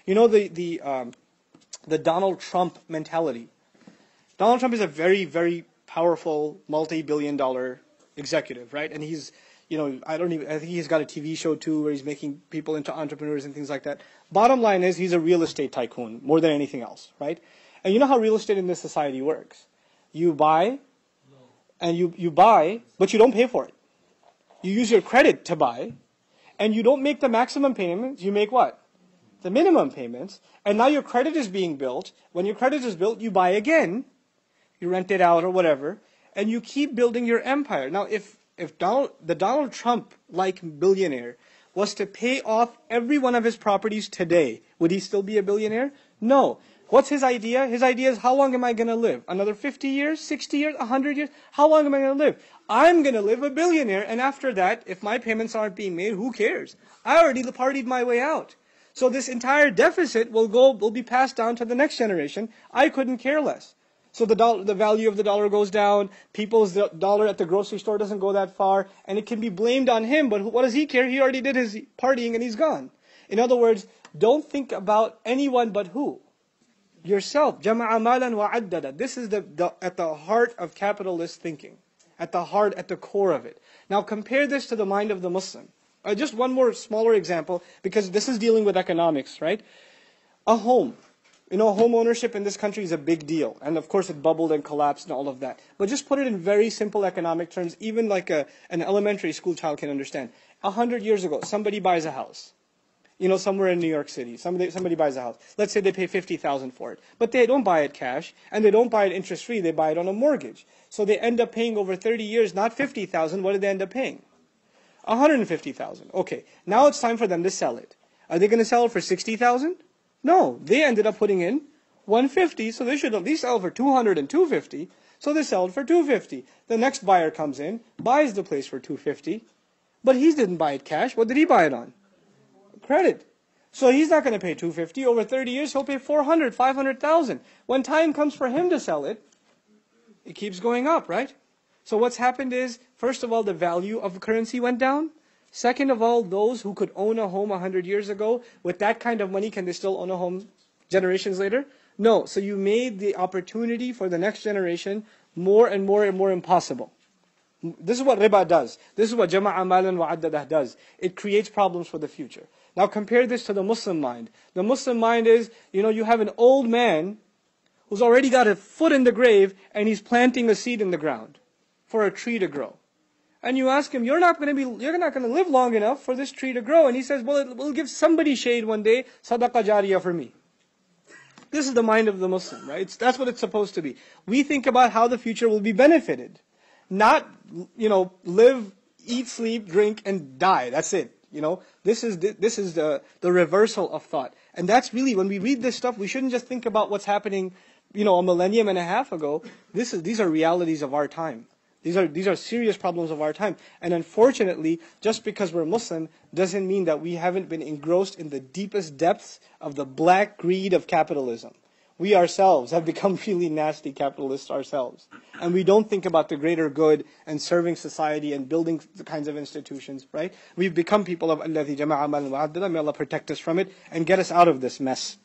You know the Donald Trump mentality. Donald Trump is a very, very powerful, multi-billion-dollar executive, right? And he's, I think he's got a TV show too where he's making people into entrepreneurs and things like that. Bottom line is he's a real estate tycoon more than anything else, right? And you know how real estate in this society works. You buy, and you buy, but you don't pay for it. You use your credit to buy, and you don't make the maximum payments, you make what? The minimum payments, and now your credit is being built. When your credit is built, you buy again, you rent it out or whatever, and you keep building your empire. Now, if the Donald Trump-like billionaire was to pay off every one of his properties today, would he still be a billionaire? No. What's his idea? His idea is, how long am I going to live? Another 50 years, 60 years, 100 years? How long am I going to live? I'm going to live a billionaire, and after that, if my payments aren't being made, who cares? I already partied my way out. So this entire deficit will be passed down to the next generation. I couldn't care less. So the value of the dollar goes down. People's dollar at the grocery store doesn't go that far, and it can be blamed on him. But what does he care? He already did his partying, and he's gone. In other words, don't think about anyone but who? Yourself. Jama'a malan wa addada. This is at the heart of capitalist thinking. At the core of it. Now compare this to the mind of the Muslim. Just one more smaller example, because this is dealing with economics, right? A home. Home ownership in this country is a big deal. And of course it bubbled and collapsed and all of that. But just put it in very simple economic terms, even like an elementary school child can understand. 100 years ago, somebody buys a house. Somewhere in New York City. Somebody buys a house. Let's say they pay $50,000 for it. But they don't buy it cash, and they don't buy it interest-free. They buy it on a mortgage. So they end up paying over 30 years, not $50,000. What did they end up paying? $150,000. Okay, now it's time for them to sell it. Are they going to sell it for $60,000? No, they ended up putting in $150,000, so they should at least sell for $200,000 and $250,000. So they sell it for $250,000. The next buyer comes in, buys the place for $250,000, but he didn't buy it cash. What did he buy it on? Credit. So he's not going to pay $250,000. Over 30 years, he'll pay $400,000, $500,000. When time comes for him to sell it, it keeps going up, right? So what's happened is, first of all, the value of currency went down. Second of all, those who could own a home 100 years ago, with that kind of money, can they still own a home generations later? No. So you made the opportunity for the next generation more and more and more impossible. This is what riba does. This is what jama'a malan wa addadah does. It creates problems for the future. Now compare this to the Muslim mind. The Muslim mind is, you have an old man who's already got a foot in the grave, and he's planting a seed in the ground for a tree to grow. And you ask him, you're not going to live long enough for this tree to grow. And he says, well, it will give somebody shade one day, sadaqah jariyah for me. This is the mind of the Muslim, right? That's what it's supposed to be. We think about how the future will be benefited. Not, live, eat, sleep, drink, and die. That's it. This is the reversal of thought. And that's really, when we read this stuff, we shouldn't just think about what's happening, a millennium and a half ago. These are realities of our time. These are serious problems of our time. And unfortunately, just because we're Muslim doesn't mean that we haven't been engrossed in the deepest depths of the black greed of capitalism. We ourselves have become really nasty capitalists ourselves. And we don't think about the greater good and serving society and building the kinds of institutions, right? We've become people of الَّذِي جَمَعَ مَالًا وَعَدَّدًا. May Allah protect us from it and get us out of this mess.